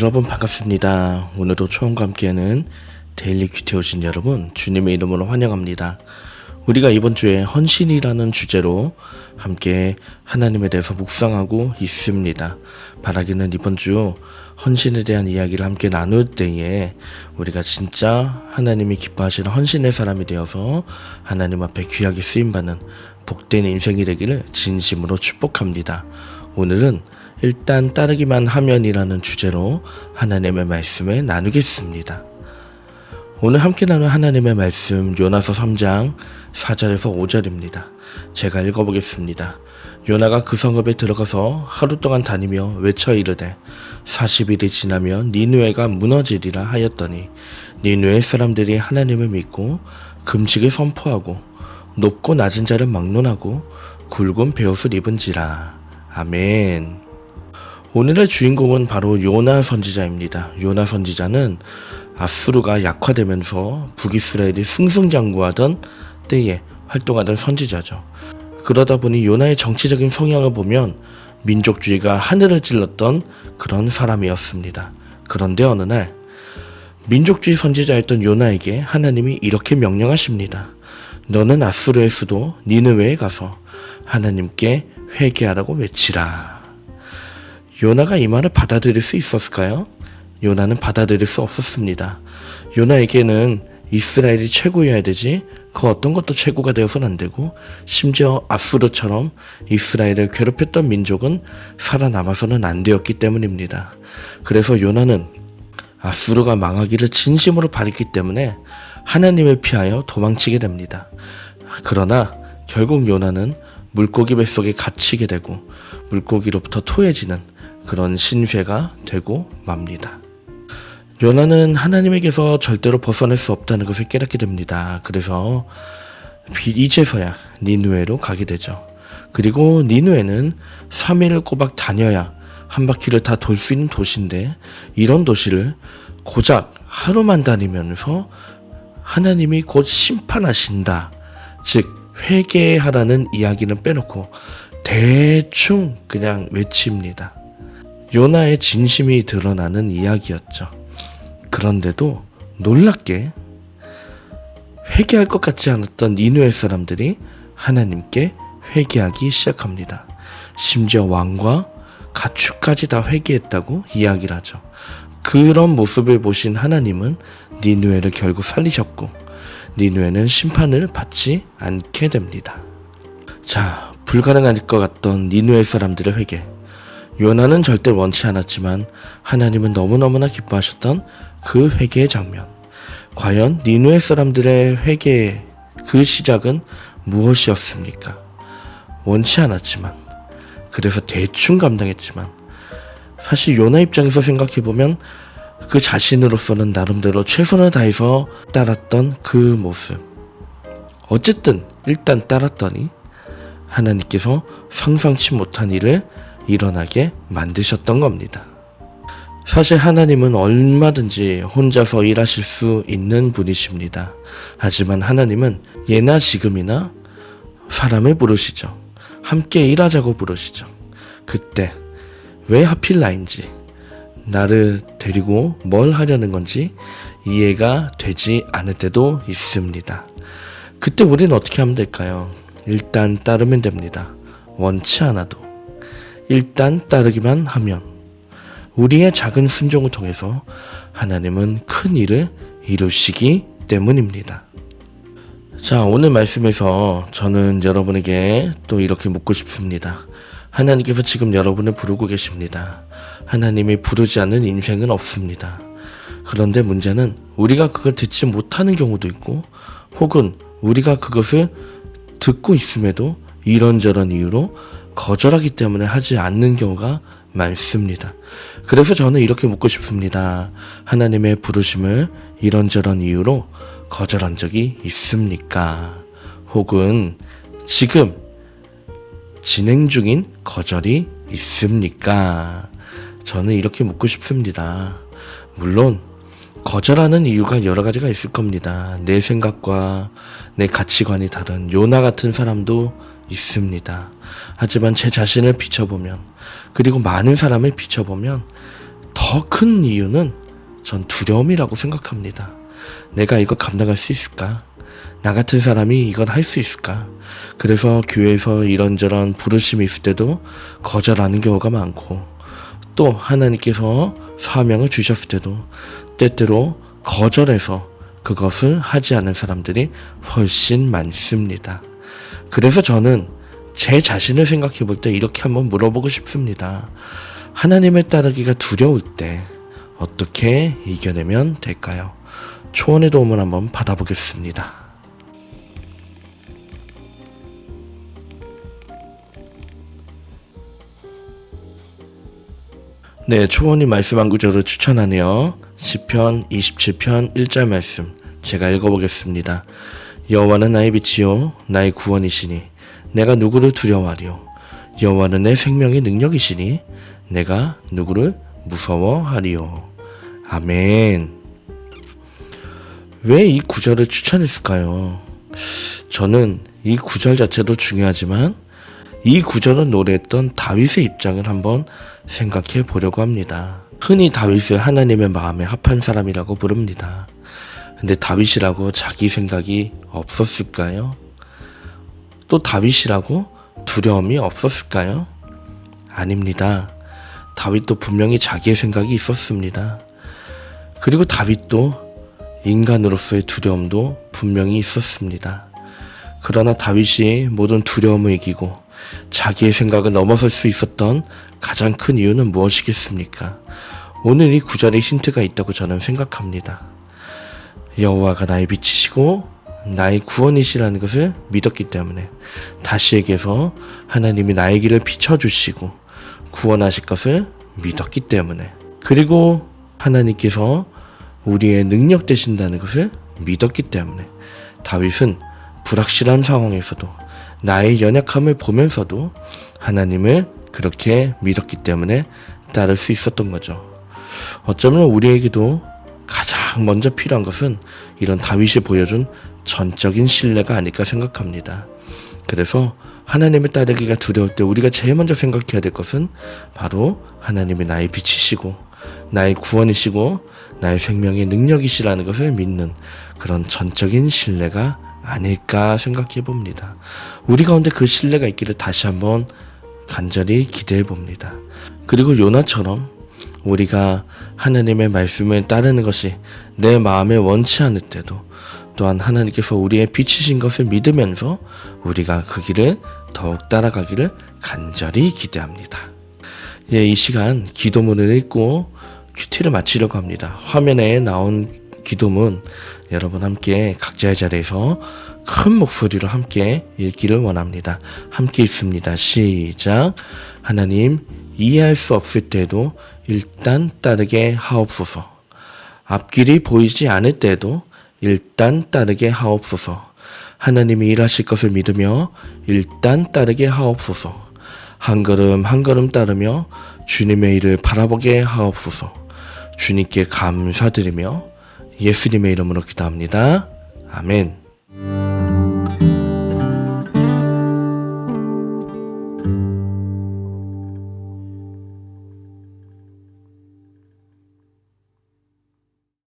여러분 반갑습니다. 오늘도 초원과 함께하는 데일리 큐티에 오신 여러분 주님의 이름으로 환영합니다. 우리가 이번 주에 헌신이라는 주제로 함께 하나님에 대해서 묵상하고 있습니다. 바라기는 이번 주 헌신에 대한 이야기를 함께 나눌 때에 우리가 진짜 하나님이 기뻐하시는 헌신의 사람이 되어서 하나님 앞에 귀하게 쓰임받는 복된 인생이 되기를 진심으로 축복합니다. 오늘은 일단 따르기만 하면이라는 주제로 하나님의 말씀을 나누겠습니다. 오늘 함께 나눌 하나님의 말씀 요나서 3장 4절에서 5절입니다. 제가 읽어보겠습니다. 요나가 그 성읍에 들어가서 하루 동안 다니며 외쳐 이르되 40일이 지나면 니느웨가 무너지리라 하였더니 니느웨 사람들이 하나님을 믿고 금식을 선포하고 높고 낮은 자를 막론하고 굵은 베옷을 입은지라. 아멘. 오늘의 주인공은 바로 요나 선지자입니다. 요나 선지자는 아수르가 약화되면서 북이스라엘이 승승장구하던 때에 활동하던 선지자죠. 그러다 보니 요나의 정치적인 성향을 보면 민족주의가 하늘을 찔렀던 그런 사람이었습니다. 그런데 어느 날 민족주의 선지자였던 요나에게 하나님이 이렇게 명령하십니다. 너는 아수르의 수도 니느웨에 가서 하나님께 회개하라고 외치라. 요나가 이 말을 받아들일 수 있었을까요? 요나는 받아들일 수 없었습니다. 요나에게는 이스라엘이 최고여야 되지 그 어떤 것도 최고가 되어서는 안 되고 심지어 아수르처럼 이스라엘을 괴롭혔던 민족은 살아남아서는 안 되었기 때문입니다. 그래서 요나는 아수르가 망하기를 진심으로 바랬기 때문에 하나님을 피하여 도망치게 됩니다. 그러나 결국 요나는 물고기 뱃속에 갇히게 되고 물고기로부터 토해지는 그런 신세가 되고 맙니다. 요나는 하나님에게서 절대로 벗어날 수 없다는 것을 깨닫게 됩니다. 그래서 이제서야 니느웨로 가게 되죠. 그리고 니느웨는 3일을 꼬박 다녀야 한 바퀴를 다 돌 수 있는 도시인데 이런 도시를 고작 하루만 다니면서 하나님이 곧 심판하신다. 즉 회개하라는 이야기는 빼놓고 대충 그냥 외칩니다. 요나의 진심이 드러나는 이야기였죠. 그런데도 놀랍게 회개할 것 같지 않았던 니느웨 사람들이 하나님께 회개하기 시작합니다. 심지어 왕과 가축까지 다 회개했다고 이야기를 하죠. 그런 모습을 보신 하나님은 니느웨를 결국 살리셨고 니느웨는 심판을 받지 않게 됩니다. 자, 불가능할 것 같던 니느웨 사람들의 회개. 요나는 절대 원치 않았지만 하나님은 너무너무나 기뻐하셨던 그 회개의 장면. 과연 니느웨 사람들의 회개의 그 시작은 무엇이었습니까? 원치 않았지만, 그래서 대충 감당했지만, 사실 요나 입장에서 생각해보면 그 자신으로서는 나름대로 최선을 다해서 따랐던 그 모습. 어쨌든 일단 따랐더니 하나님께서 상상치 못한 일을 일어나게 만드셨던 겁니다. 사실 하나님은 얼마든지 혼자서 일하실 수 있는 분이십니다. 하지만 하나님은 예나 지금이나 사람을 부르시죠. 함께 일하자고 부르시죠. 그때 왜 하필 나인지, 나를 데리고 뭘 하려는 건지 이해가 되지 않을 때도 있습니다. 그때 우리는 어떻게 하면 될까요? 일단 따르면 됩니다. 원치 않아도 일단 따르기만 하면 우리의 작은 순종을 통해서 하나님은 큰 일을 이루시기 때문입니다. 자, 오늘 말씀에서 저는 여러분에게 또 이렇게 묻고 싶습니다. 하나님께서 지금 여러분을 부르고 계십니다. 하나님이 부르지 않는 인생은 없습니다. 그런데 문제는 우리가 그걸 듣지 못하는 경우도 있고 혹은 우리가 그것을 듣고 있음에도 이런저런 이유로 거절하기 때문에 하지 않는 경우가 많습니다. 그래서 저는 이렇게 묻고 싶습니다. 하나님의 부르심을 이런저런 이유로 거절한 적이 있습니까? 혹은 지금 진행 중인 거절이 있습니까? 저는 이렇게 묻고 싶습니다. 물론 거절하는 이유가 여러 가지가 있을 겁니다. 내 생각과 내 가치관이 다른 요나 같은 사람도 있습니다. 하지만 제 자신을 비춰보면, 그리고 많은 사람을 비춰보면 더 더 큰 이유는 전 두려움이라고 생각합니다. 내가 이거 감당할 수 있을까? 나 같은 사람이 이걸 할 수 있을까? 그래서 교회에서 이런저런 부르심이 있을 때도 거절하는 경우가 많고, 또 하나님께서 사명을 주셨을 때도 때때로 거절해서 그것을 하지 않은 사람들이 훨씬 많습니다. 그래서 저는 제 자신을 생각해 볼 때 이렇게 한번 물어보고 싶습니다. 하나님을 따르기가 두려울 때 어떻게 이겨내면 될까요? 초원의 도움을 한번 받아보겠습니다. 네, 초원이 말씀한 구절을 추천하네요. 시편 27편 1절 말씀 제가 읽어보겠습니다. 여호와는 나의 빛이요 나의 구원이시니 내가 누구를 두려워하리요. 여호와는 내 생명의 능력이시니 내가 누구를 무서워하리요. 아멘. 왜 이 구절을 추천했을까요? 저는 이 구절 자체도 중요하지만 이 구절을 노래했던 다윗의 입장을 한번 생각해 보려고 합니다. 흔히 다윗을 하나님의 마음에 합한 사람이라고 부릅니다. 근데 다윗이라고 자기 생각이 없었을까요? 또 다윗이라고 두려움이 없었을까요? 아닙니다. 다윗도 분명히 자기의 생각이 있었습니다. 그리고 다윗도 인간으로서의 두려움도 분명히 있었습니다. 그러나 다윗이 모든 두려움을 이기고 자기의 생각을 넘어설 수 있었던 가장 큰 이유는 무엇이겠습니까? 오늘 이 구절에 힌트가 있다고 저는 생각합니다. 여호와가 나의 빛이시고 나의 구원이시라는 것을 믿었기 때문에, 다시 얘기해서 하나님이 나의 길을 비춰주시고 구원하실 것을 믿었기 때문에, 그리고 하나님께서 우리의 능력 되신다는 것을 믿었기 때문에 다윗은 불확실한 상황에서도 나의 연약함을 보면서도 하나님을 그렇게 믿었기 때문에 따를 수 있었던 거죠. 어쩌면 우리에게도 가장 먼저 필요한 것은 이런 다윗이 보여준 전적인 신뢰가 아닐까 생각합니다. 그래서 하나님을 따르기가 두려울 때 우리가 제일 먼저 생각해야 될 것은 바로 하나님이 나의 빛이시고 나의 구원이시고 나의 생명의 능력이시라는 것을 믿는 그런 전적인 신뢰가 아닐까 생각해 봅니다. 우리 가운데 그 신뢰가 있기를 다시 한번 간절히 기대해 봅니다. 그리고 요나처럼 우리가 하나님의 말씀을 따르는 것이 내 마음에 원치 않을 때도 또한 하나님께서 우리의 빛이신 것을 믿으면서 우리가 그 길을 더욱 따라가기를 간절히 기대합니다. 예, 이 시간 기도문을 읽고 큐티를 마치려고 합니다. 화면에 나온 기도문 여러분 함께 각자의 자리에서 큰 목소리로 함께 읽기를 원합니다. 함께 읽습니다. 시작. 하나님, 이해할 수 없을 때도 일단 따르게 하옵소서. 앞길이 보이지 않을 때도 일단 따르게 하옵소서. 하나님이 일하실 것을 믿으며 일단 따르게 하옵소서. 한 걸음 한 걸음 따르며 주님의 일을 바라보게 하옵소서. 주님께 감사드리며 예수님의 이름으로 기도합니다. 아멘.